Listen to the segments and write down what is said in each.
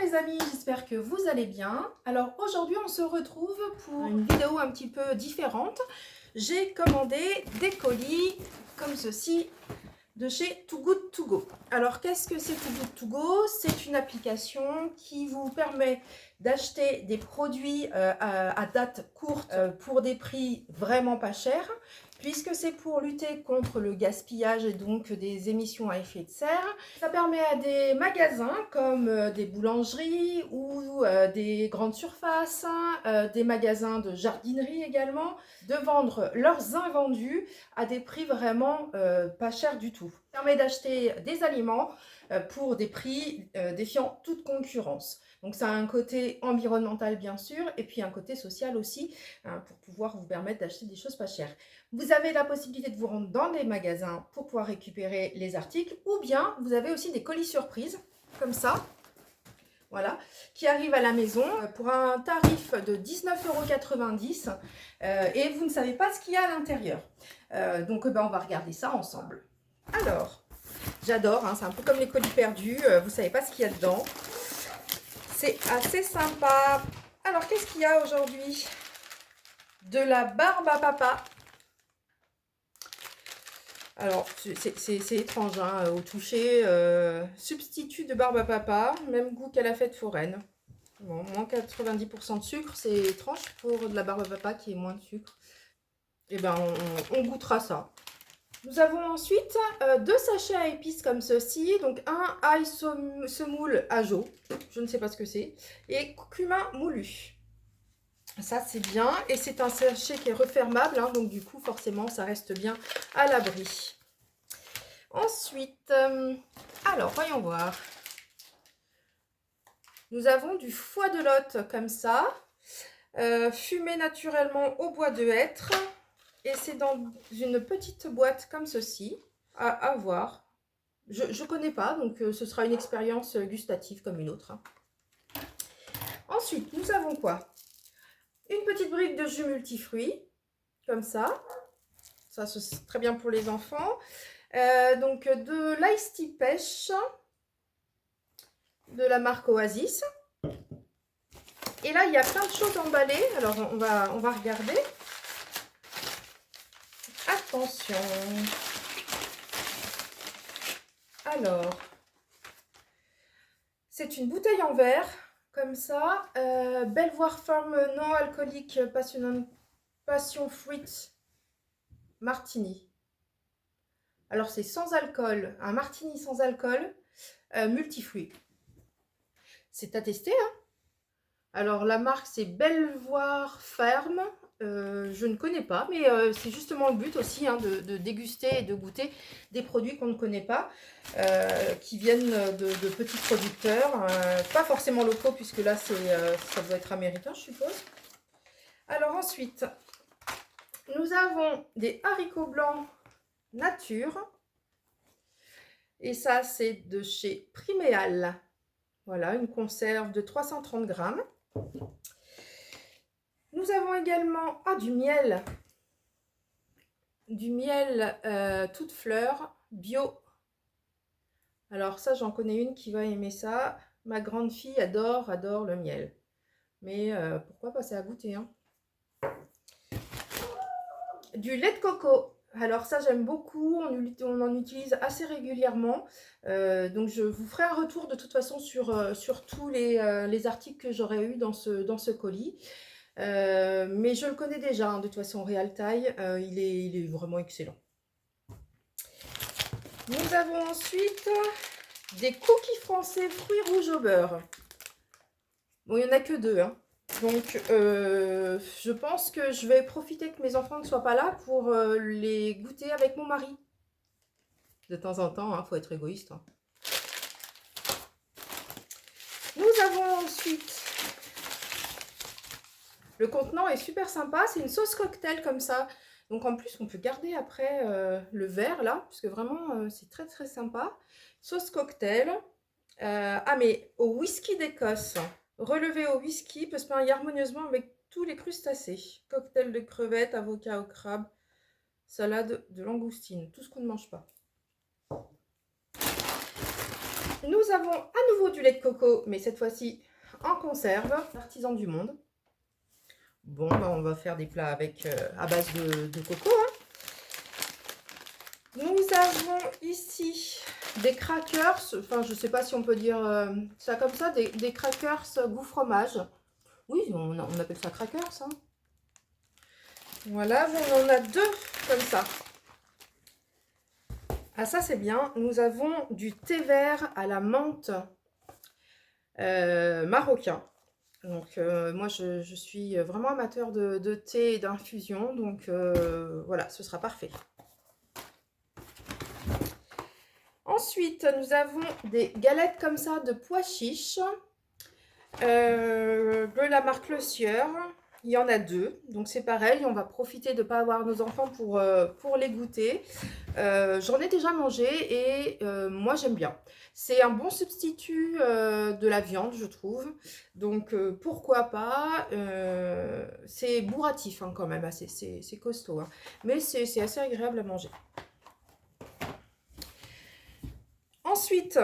les amis, j'espère que vous allez bien. Alors aujourd'hui on se retrouve pour une vidéo un petit peu différente. J'ai commandé des colis comme ceci de chez Too Good To Go. Alors qu'est-ce que c'est Too Good To Go? C'est une application qui vous permet d'acheter des produits à date courte pour des prix vraiment pas chers, puisque c'est pour lutter contre le gaspillage et donc des émissions à effet de serre. Ça permet à des magasins comme des boulangeries ou des grandes surfaces, des magasins de jardinerie également, de vendre leurs invendus à des prix vraiment pas chers du tout. Ça permet d'acheter des aliments pour des prix défiant toute concurrence. Donc ça a un côté environnemental bien sûr et puis un côté social aussi pour pouvoir vous permettre d'acheter des choses pas chères. Vous avez la possibilité de vous rendre dans des magasins pour pouvoir récupérer les articles ou bien vous avez aussi des colis surprises comme ça. Voilà, qui arrive à la maison pour un tarif de 19,90 € et vous ne savez pas ce qu'il y a à l'intérieur. Donc on va regarder ça ensemble. Alors, j'adore, hein, c'est un peu comme les colis perdus, vous ne savez pas ce qu'il y a dedans. C'est assez sympa. Alors, qu'est-ce qu'il y a aujourd'hui? De la barbe à papa. Alors, c'est étrange, hein, au toucher, substitut de barbe à papa, même goût qu'à la fête foraine. Bon, moins 90% de sucre, c'est étrange pour de la barbe à papa qui est moins de sucre. Et ben, on goûtera ça. Nous avons ensuite deux sachets à épices comme ceci. Donc, un ail semoule ajo, je ne sais pas ce que c'est, et cumin moulu. Ça, c'est bien. Et c'est un sachet qui est refermable, hein, donc du coup, forcément, ça reste bien à l'abri. Ensuite, alors, voyons voir. Nous avons du foie de lotte comme ça, fumé naturellement au bois de hêtre. Et c'est dans une petite boîte comme ceci, à voir. Je ne connais pas, donc ce sera une expérience gustative comme une autre. Ensuite, nous avons quoi? Une petite brique de jus multifruits, comme ça. Ça, c'est très bien pour les enfants. Donc, de l'ice tea pêche, de la marque Oasis. Et là, il y a plein de choses emballées. Alors, on va regarder. Attention. Alors, c'est une bouteille en verre, comme ça. Belvoir Farm non alcoolique passion fruit martini. Alors, c'est sans alcool, un martini sans alcool, multifruits. C'est à tester, hein. Alors, la marque, c'est Belvoir Farm. Je ne connais pas, mais c'est justement le but aussi, hein, de déguster et de goûter des produits qu'on ne connaît pas, qui viennent de petits producteurs, pas forcément locaux, puisque là, ça doit être américain, je suppose. Alors ensuite, nous avons des haricots blancs nature, et ça, c'est de chez Priméal. Voilà, une conserve de 330 grammes. Nous avons également du miel. Du miel toute fleur bio. Alors ça, j'en connais une qui va aimer ça. Ma grande fille adore le miel. Mais pourquoi passer à goûter, hein. Du lait de coco. Alors ça, j'aime beaucoup. On en utilise assez régulièrement. Donc je vous ferai un retour de toute façon sur tous les articles que j'aurais eu dans ce colis. Mais je le connais déjà, hein, de toute façon, Real Taille, il est vraiment excellent. Nous avons ensuite des cookies français fruits rouges au beurre. Bon, il n'y en a que deux, hein. Donc, je pense que je vais profiter que mes enfants ne soient pas là pour les goûter avec mon mari. De temps en temps, il faut être égoïste, hein. Nous avons ensuite... Le contenant est super sympa, c'est une sauce cocktail comme ça. Donc en plus, on peut garder après le verre là, parce que vraiment, c'est très très sympa. Sauce cocktail. Mais au whisky d'Écosse. Relevé au whisky peut se marier harmonieusement avec tous les crustacés. Cocktail de crevettes, avocat au crabe, salade de langoustine. Tout ce qu'on ne mange pas. Nous avons à nouveau du lait de coco, mais cette fois-ci en conserve, artisan du monde. Bon, bah, on va faire des plats avec à base de coco. Hein. Nous avons ici des crackers, enfin je ne sais pas si on peut dire ça comme ça, des crackers goût fromage. Oui, on appelle ça crackers. Hein. Voilà, on en a deux comme ça. Ah ça c'est bien, nous avons du thé vert à la menthe marocain. Donc moi je suis vraiment amateur de thé et d'infusion, donc voilà, ce sera parfait. Ensuite, nous avons des galettes comme ça de pois chiches de la marque Le Sieur. Il y en a deux, donc c'est pareil, on va profiter de ne pas avoir nos enfants pour les goûter. J'en ai déjà mangé et moi j'aime bien. C'est un bon substitut de la viande, je trouve. Donc pourquoi pas. C'est bourratif hein, quand même, c'est costaud. Hein. Mais c'est assez agréable à manger. Ensuite,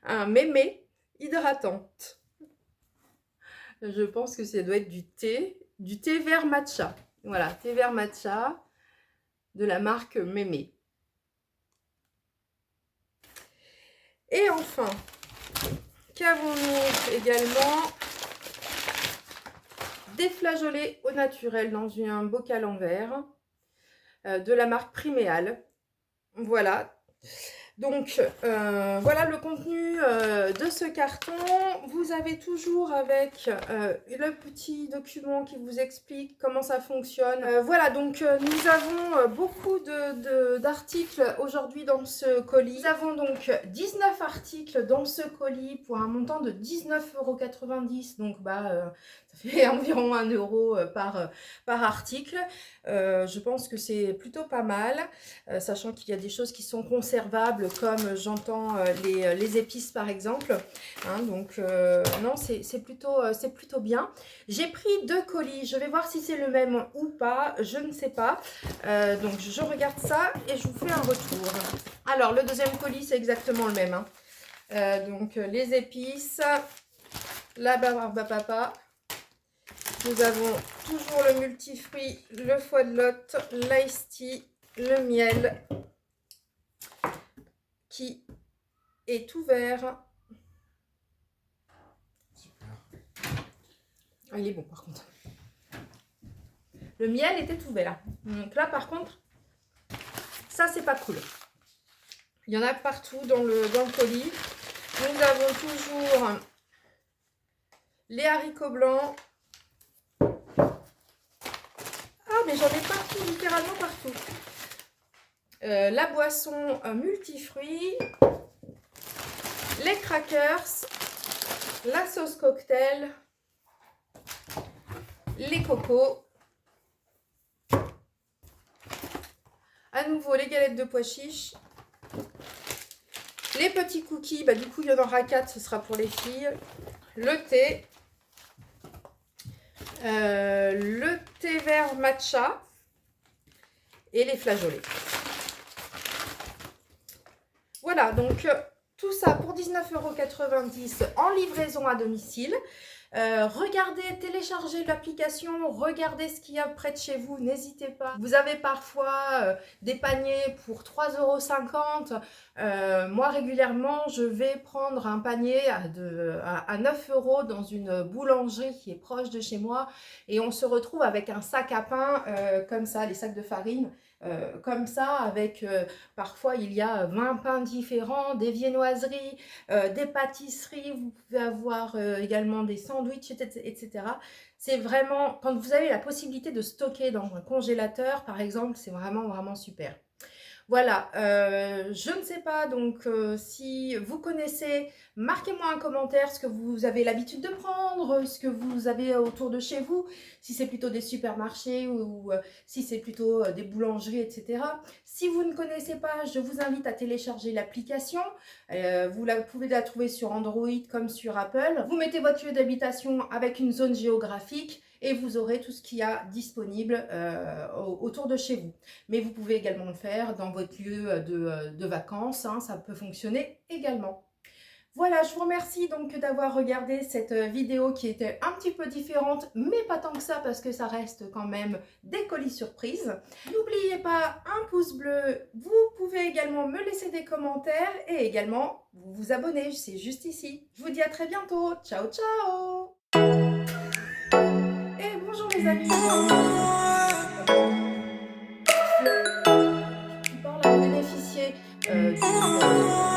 un mémé hydratante. Je pense que ça doit être du thé vert matcha. Voilà, thé vert matcha de la marque Mémé. Et enfin, qu'avons-nous également? Des flageolets au naturel dans un bocal en verre de la marque Priméal. Voilà. Donc, voilà le contenu de ce carton. Vous avez toujours avec le petit document qui vous explique comment ça fonctionne. Voilà, donc nous avons beaucoup d'articles aujourd'hui dans ce colis. Nous avons donc 19 articles dans ce colis pour un montant de 19,90 €. Donc, bah, ça fait environ 1 € par article. Je pense que c'est plutôt pas mal, sachant qu'il y a des choses qui sont conservables comme j'entends les épices par exemple. Hein, donc non, c'est plutôt bien. J'ai pris 2 colis, je vais voir si c'est le même ou pas, je ne sais pas. Donc je regarde ça et je vous fais un retour. Alors le deuxième colis c'est exactement le même. Hein. Donc les épices, la barbe à papa. Nous avons toujours le multifruit, le foie de lotte, l'ice tea, le miel qui est ouvert. Super. Ah, il est bon par contre. Le miel était ouvert. Donc là par contre, ça c'est pas cool. Il y en a partout dans le colis. Nous avons toujours les haricots blancs. Mais j'en ai partout, littéralement partout. La boisson multifruits, les crackers, la sauce cocktail, les cocos, à nouveau les galettes de pois chiches, les petits cookies, bah, du coup il y en aura 4, ce sera pour les filles, le thé vert matcha et les flageolets. Voilà, donc tout ça pour 19,90 € en livraison à domicile. Regardez, téléchargez l'application, regardez ce qu'il y a près de chez vous, n'hésitez pas. Vous avez parfois des paniers pour 3,50 €. Moi régulièrement je vais prendre un panier à 9 € dans une boulangerie qui est proche de chez moi et on se retrouve avec un sac à pain comme ça, les sacs de farine. Comme ça, avec parfois il y a 20 pains différents, des viennoiseries, des pâtisseries, vous pouvez avoir également des sandwichs, etc. C'est vraiment, quand vous avez la possibilité de stocker dans un congélateur par exemple, c'est vraiment super. Voilà, je ne sais pas, donc si vous connaissez, marquez-moi un commentaire ce que vous avez l'habitude de prendre, ce que vous avez autour de chez vous, si c'est plutôt des supermarchés ou si c'est plutôt des boulangeries, etc. Si vous ne connaissez pas, je vous invite à télécharger l'application. Vous pouvez la trouver sur Android comme sur Apple. Vous mettez votre lieu d'habitation avec une zone géographique et vous aurez tout ce qu'il y a disponible autour de chez vous. Mais vous pouvez également le faire dans votre lieu de vacances, hein, ça peut fonctionner également. Voilà, je vous remercie donc d'avoir regardé cette vidéo qui était un petit peu différente, mais pas tant que ça parce que ça reste quand même des colis surprises. N'oubliez pas un pouce bleu, vous pouvez également me laisser des commentaires et également vous abonner, c'est juste ici. Je vous dis à très bientôt, ciao ciao! Et bonjour les amis! Qui parle à bénéficier du